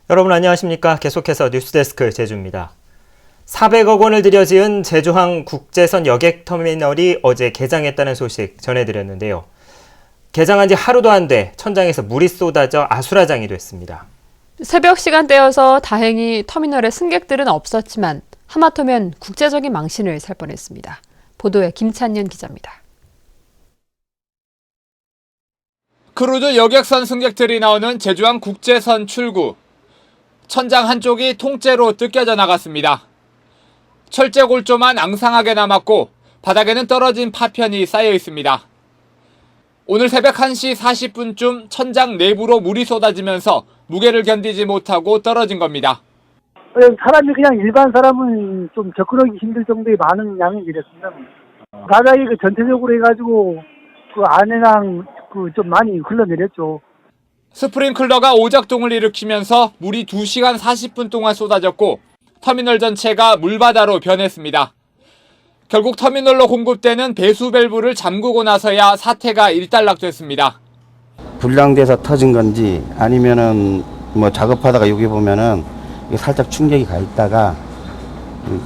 여러분 안녕하십니까? 계속해서 뉴스데스크 제주입니다. 400억 원을 들여 지은 제주항 국제선 여객터미널이 어제 개장했다는 소식 전해드렸는데요. 개장한 지 하루도 안 돼 천장에서 물이 쏟아져 아수라장이 됐습니다. 새벽 시간대여서 다행히 터미널에 승객들은 없었지만 하마터면 국제적인 망신을 살 뻔했습니다. 보도에 김찬년 기자입니다. 크루즈 여객선 승객들이 나오는 제주항 국제선 출구. 천장 한쪽이 통째로 뜯겨져 나갔습니다. 철제 골조만 앙상하게 남았고 바닥에는 떨어진 파편이 쌓여 있습니다. 오늘 새벽 1시 40분쯤 천장 내부로 물이 쏟아지면서 무게를 견디지 못하고 떨어진 겁니다. 사람이 그냥 일반 사람은 좀 접근하기 힘들 정도의 많은 양이 이랬습니다. 바닥이 전체적으로 해가지고 그 안에랑 좀 많이 흘러내렸죠. 스프링클러가 오작동을 일으키면서 물이 2시간 40분 동안 쏟아졌고 터미널 전체가 물바다로 변했습니다. 결국 터미널로 공급되는 배수 밸브를 잠그고 나서야 사태가 일단락됐습니다. 불량돼서 터진 건지 아니면은 작업하다가 여기 보면은 살짝 충격이 가 있다가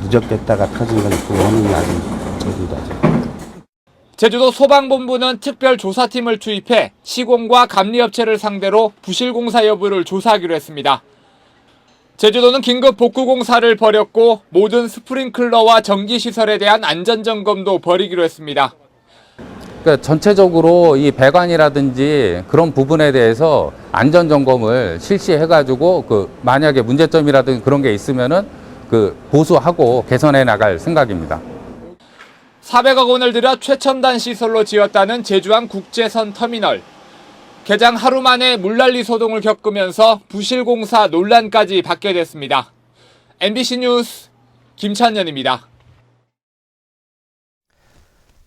누적됐다가 터진 건지 그 원인이 아직 제기다죠. 제주도 소방본부는 특별조사팀을 투입해 시공과 감리업체를 상대로 부실공사 여부를 조사하기로 했습니다. 제주도는 긴급 복구공사를 벌였고 모든 스프링클러와 전기시설에 대한 안전점검도 벌이기로 했습니다. 그러니까 전체적으로 이 배관이라든지 그런 부분에 대해서 안전점검을 실시해가지고 만약에 문제점이라든지 그런 게 있으면은 보수하고 개선해 나갈 생각입니다. 400억 원을 들여 최첨단 시설로 지었다는 제주항 국제선 터미널. 개장 하루 만에 물난리 소동을 겪으면서 부실공사 논란까지 받게 됐습니다. MBC 뉴스 김찬년입니다.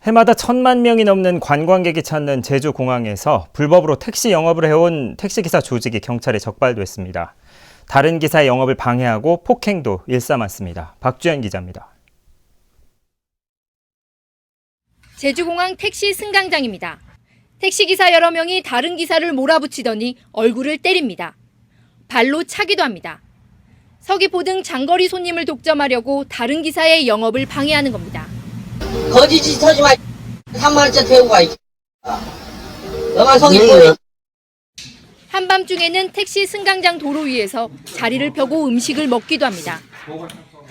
해마다 1,000만 명이 넘는 관광객이 찾는 제주공항에서 불법으로 택시 영업을 해온 택시기사 조직이 경찰에 적발됐습니다. 다른 기사의 영업을 방해하고 폭행도 일삼았습니다. 박주연 기자입니다. 제주공항 택시 승강장입니다. 택시기사 여러 명이 다른 기사를 몰아붙이더니 얼굴을 때립니다. 발로 차기도 합니다. 서귀포 등 장거리 손님을 독점하려고 다른 기사의 영업을 방해하는 겁니다. 거지짓 하지 마. 3만 원짜리 태우고 가. 너만 서귀포에. 한밤중에는 택시 승강장 도로 위에서 자리를 펴고 음식을 먹기도 합니다.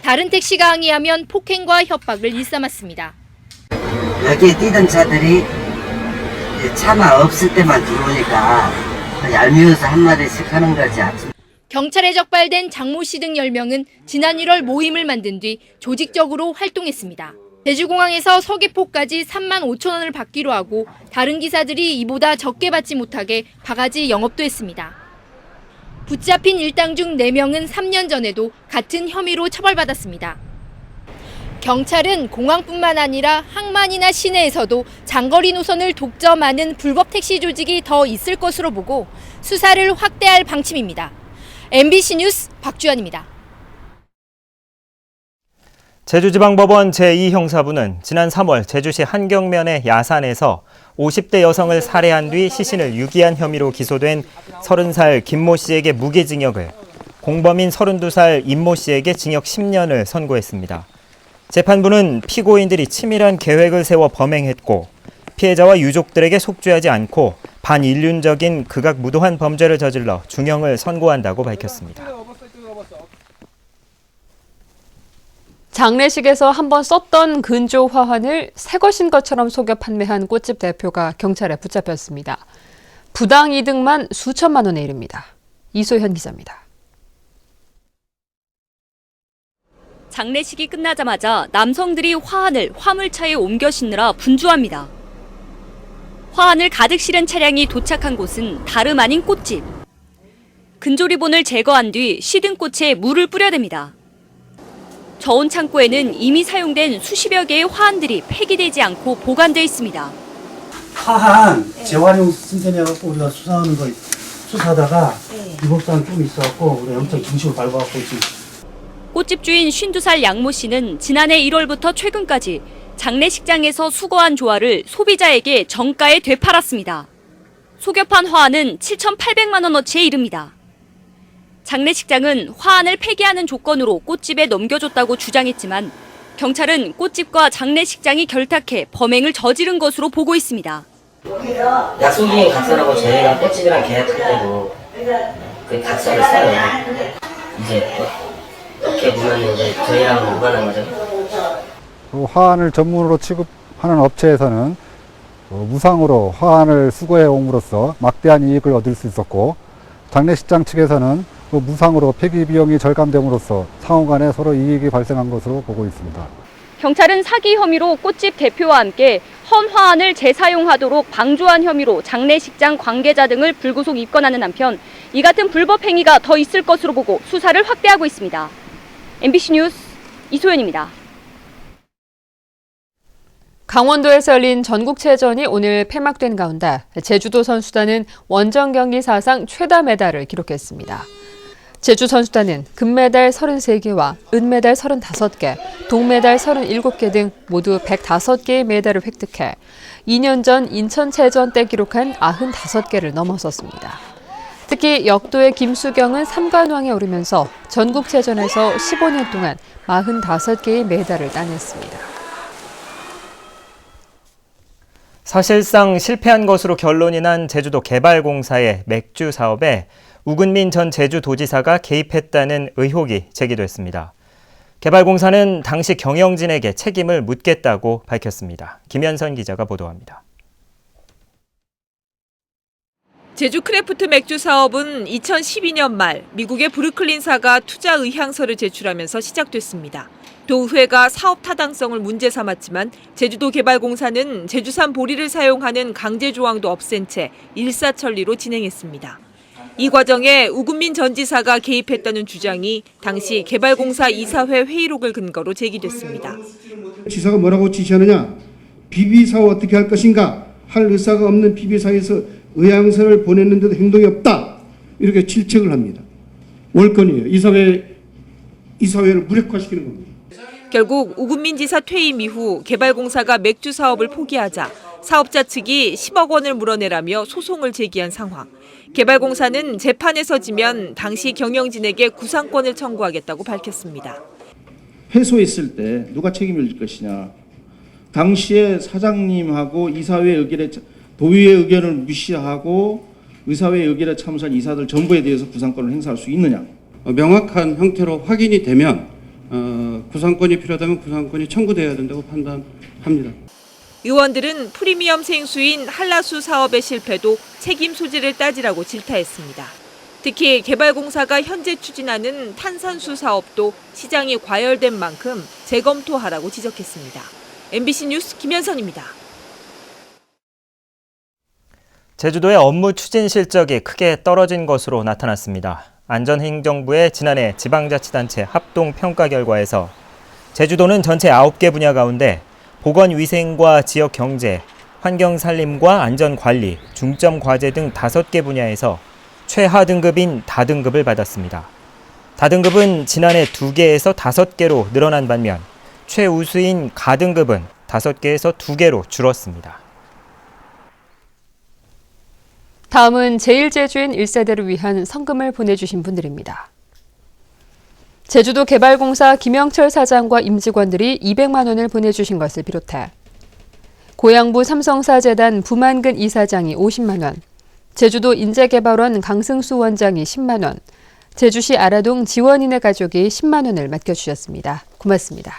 다른 택시가 항의하면 폭행과 협박을 일삼았습니다. 여기에 뛰던 차들이 차가 없을 때만 들어오니까 얄미워서 한마디씩 하는 거지. 경찰에 적발된 장모 씨 등 10명은 지난 1월 모임을 만든 뒤 조직적으로 활동했습니다. 제주공항에서 서귀포까지 3만 5천 원을 받기로 하고 다른 기사들이 이보다 적게 받지 못하게 바가지 영업도 했습니다. 붙잡힌 일당 중 4명은 3년 전에도 같은 혐의로 처벌받았습니다. 경찰은 공항뿐만 아니라 항만이나 시내에서도 장거리 노선을 독점하는 불법 택시 조직이 더 있을 것으로 보고 수사를 확대할 방침입니다. MBC 뉴스 박주연입니다. 제주지방법원 제2형사부는 지난 3월 제주시 한경면의 야산에서 50대 여성을 살해한 뒤 시신을 유기한 혐의로 기소된 30살 김모 씨에게 무기징역을, 공범인 32살 임모 씨에게 징역 10년을 선고했습니다. 재판부는 피고인들이 치밀한 계획을 세워 범행했고 피해자와 유족들에게 속죄하지 않고 반인륜적인 극악무도한 범죄를 저질러 중형을 선고한다고 밝혔습니다. 장례식에서 한번 썼던 근조 화환을 새 것인 것처럼 속여 판매한 꽃집 대표가 경찰에 붙잡혔습니다. 부당 이득만 수천만 원에 이릅니다. 이소현 기자입니다. 장례식이 끝나자마자 남성들이 화환을 화물차에 옮겨 싣느라 분주합니다. 화환을 가득 실은 차량이 도착한 곳은 다름 아닌 꽃집. 근조리본을 제거한 뒤 시든 꽃에 물을 뿌려댑니다. 저온 창고에는 이미 사용된 수십여 개의 화환들이 폐기되지 않고 보관되어 있습니다. 화환 재활용 승전해갖고 우리가 수사하는 거 수사하다가 위법사항 좀 있어갖고 우리 엄청 중심을 밟아갖고 지금. 꽃집 주인 52살 양모 씨는 지난해 1월부터 최근까지 장례식장에서 수거한 조화를 소비자에게 정가에 되팔았습니다. 속여 판 화환은 7,800만 원어치에 이릅니다. 장례식장은 화환을 폐기하는 조건으로 꽃집에 넘겨줬다고 주장했지만 경찰은 꽃집과 장례식장이 결탁해 범행을 저지른 것으로 보고 있습니다. 약속 중인 각서라고 저희가 꽃집이랑 계약할 때도 그 각서를 써요. 이제 어떻게 보면 이제 저희랑 무관한 거죠. 화환을 전문으로 취급하는 업체에서는 무상으로 화환을 수거해 옴으로써 막대한 이익을 얻을 수 있었고, 장례식장 측에서는 무상으로 폐기 비용이 절감됨으로써 상호 간에 서로 이익이 발생한 것으로 보고 있습니다. 경찰은 사기 혐의로 꽃집 대표와 함께 헌 화환을 재사용하도록 방조한 혐의로 장례식장 관계자 등을 불구속 입건하는 한편 이 같은 불법 행위가 더 있을 것으로 보고 수사를 확대하고 있습니다. MBC 뉴스 이소연입니다. 강원도에서 열린 전국체전이 오늘 폐막된 가운데 제주도 선수단은 원정 경기 사상 최다 메달을 기록했습니다. 제주 선수단은 금메달 33개와 은메달 35개, 동메달 37개 등 모두 105개의 메달을 획득해 2년 전 인천체전 때 기록한 95개를 넘어섰습니다. 특히 역도의 김수경은 3관왕에 오르면서 전국체전에서 15년 동안 45개의 메달을 따냈습니다. 사실상 실패한 것으로 결론이 난 제주도 개발공사의 맥주 사업에 우근민 전 제주도지사가 개입했다는 의혹이 제기됐습니다. 개발공사는 당시 경영진에게 책임을 묻겠다고 밝혔습니다. 김현선 기자가 보도합니다. 제주 크래프트 맥주 사업은 2012년 말 미국의 브루클린사가 투자 의향서를 제출하면서 시작됐습니다. 도의회가 사업 타당성을 문제 삼았지만 제주도 개발공사는 제주산 보리를 사용하는 강제 조항도 없앤 채 일사천리로 진행했습니다. 이 과정에 우근민 전 지사가 개입했다는 주장이 당시 개발공사 이사회 회의록을 근거로 제기됐습니다. 지사가 뭐라고 지시하느냐? PB사업 어떻게 할 것인가? 할 의사가 없는 PB사에서 의향서를 보냈는데도 행동이 없다. 이렇게 질책을 합니다. 월권이에요. 이사회를 무력화시키는 겁니다. 결국 우근민 지사 퇴임 이후 개발공사가 맥주 사업을 포기하자 사업자 측이 10억 원을 물어내라며 소송을 제기한 상황. 개발공사는 재판에서 지면 당시 경영진에게 구상권을 청구하겠다고 밝혔습니다. 패소했을 때 누가 책임을 질 것이냐. 당시에 사장님하고 이사회 의결에 도의회 의견을 무시하고 의사회 의결에 참석한 이사들 전부에 대해서 구상권을 행사할 수 있느냐. 명확한 형태로 확인이 되면 구상권이 필요하다면 구상권이 청구돼야 된다고 판단합니다. 의원들은 프리미엄 생수인 한라수 사업의 실패도 책임 소재를 따지라고 질타했습니다. 특히 개발공사가 현재 추진하는 탄산수 사업도 시장이 과열된 만큼 재검토하라고 지적했습니다. MBC 뉴스 김현선입니다. 제주도의 업무 추진 실적이 크게 떨어진 것으로 나타났습니다. 안전행정부의 지난해 지방자치단체 합동평가 결과에서 제주도는 전체 9개 분야 가운데 보건위생과 지역경제, 환경산림과 안전관리, 중점과제 등 5개 분야에서 최하 등급인 다등급을 받았습니다. 다등급은 지난해 2개에서 5개로 늘어난 반면 최우수인 가등급은 5개에서 2개로 줄었습니다. 다음은 제1제주인 1세대를 위한 성금을 보내주신 분들입니다. 제주도 개발공사 김영철 사장과 임직원들이 200만 원을 보내주신 것을 비롯해 고양부 삼성사재단 부만근 이사장이 50만 원, 제주도 인재개발원 강승수 원장이 10만 원, 제주시 아라동 지원인의 가족이 10만 원을 맡겨주셨습니다. 고맙습니다.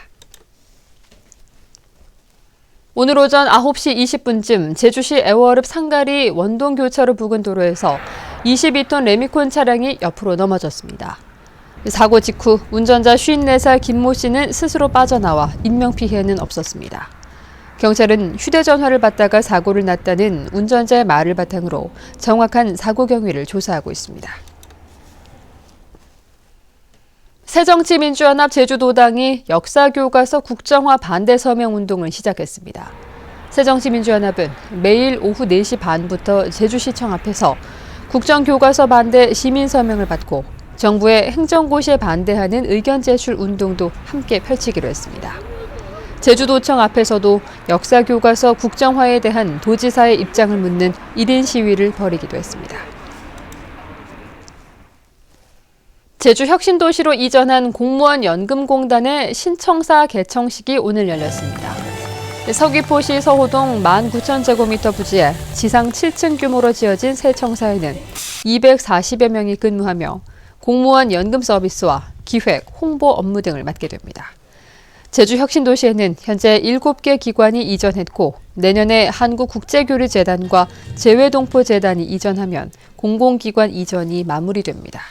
오늘 오전 9시 20분쯤 제주시 애월읍 상가리 원동교차로 부근 도로에서 22톤 레미콘 차량이 옆으로 넘어졌습니다. 사고 직후 운전자 54살 김모 씨는 스스로 빠져나와 인명피해는 없었습니다. 경찰은 휴대전화를 받다가 사고를 났다는 운전자의 말을 바탕으로 정확한 사고 경위를 조사하고 있습니다. 새정치민주연합 제주도당이 역사교과서 국정화 반대 서명 운동을 시작했습니다. 새정치민주연합은 매일 오후 4시 반부터 제주시청 앞에서 국정교과서 반대 시민서명을 받고 정부의 행정고시에 반대하는 의견 제출 운동도 함께 펼치기로 했습니다. 제주도청 앞에서도 역사교과서 국정화에 대한 도지사의 입장을 묻는 1인 시위를 벌이기도 했습니다. 제주 혁신도시로 이전한 공무원 연금공단의 신청사 개청식이 오늘 열렸습니다. 서귀포시 서호동 19,000제곱미터 부지에 지상 7층 규모로 지어진 새 청사에는 240여 명이 근무하며 공무원 연금 서비스와 기획, 홍보 업무 등을 맡게 됩니다. 제주 혁신도시에는 현재 7개 기관이 이전했고 내년에 한국국제교류재단과 재외동포재단이 이전하면 공공기관 이전이 마무리됩니다.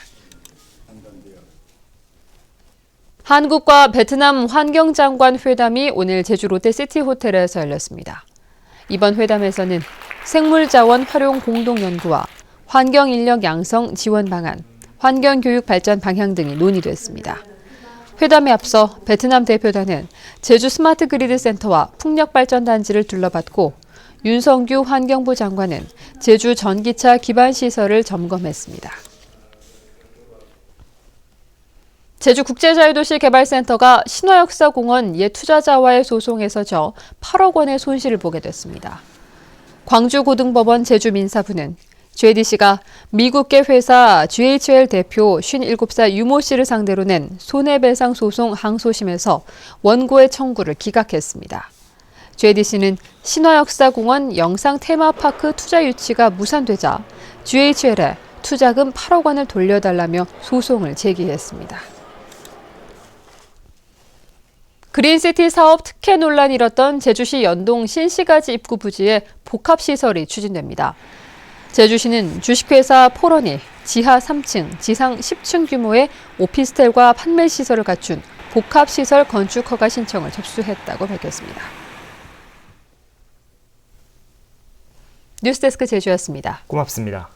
한국과 베트남 환경장관 회담이 오늘 제주 롯데시티호텔에서 열렸습니다. 이번 회담에서는 생물자원 활용 공동연구와 환경인력 양성 지원 방안, 환경교육 발전 방향 등이 논의됐습니다. 회담에 앞서 베트남 대표단은 제주 스마트 그리드 센터와 풍력발전단지를 둘러봤고 윤성규 환경부 장관은 제주 전기차 기반 시설을 점검했습니다. 제주국제자유도시개발센터가 신화역사공원 옛 투자자와의 소송에서 져 8억 원의 손실을 보게 됐습니다. 광주고등법원 제주민사부는 JDC가 미국계 회사 GHL 대표 57살 유모 씨를 상대로 낸 손해배상 소송 항소심에서 원고의 청구를 기각했습니다. JDC는 신화역사공원 영상 테마파크 투자 유치가 무산되자 GHL에 투자금 8억 원을 돌려달라며 소송을 제기했습니다. 그린시티 사업 특혜 논란이 일었던 제주시 연동 신시가지 입구 부지에 복합시설이 추진됩니다. 제주시는 주식회사 포런이 지하 3층, 지상 10층 규모의 오피스텔과 판매시설을 갖춘 복합시설 건축 허가 신청을 접수했다고 밝혔습니다. 뉴스데스크 제주였습니다. 고맙습니다.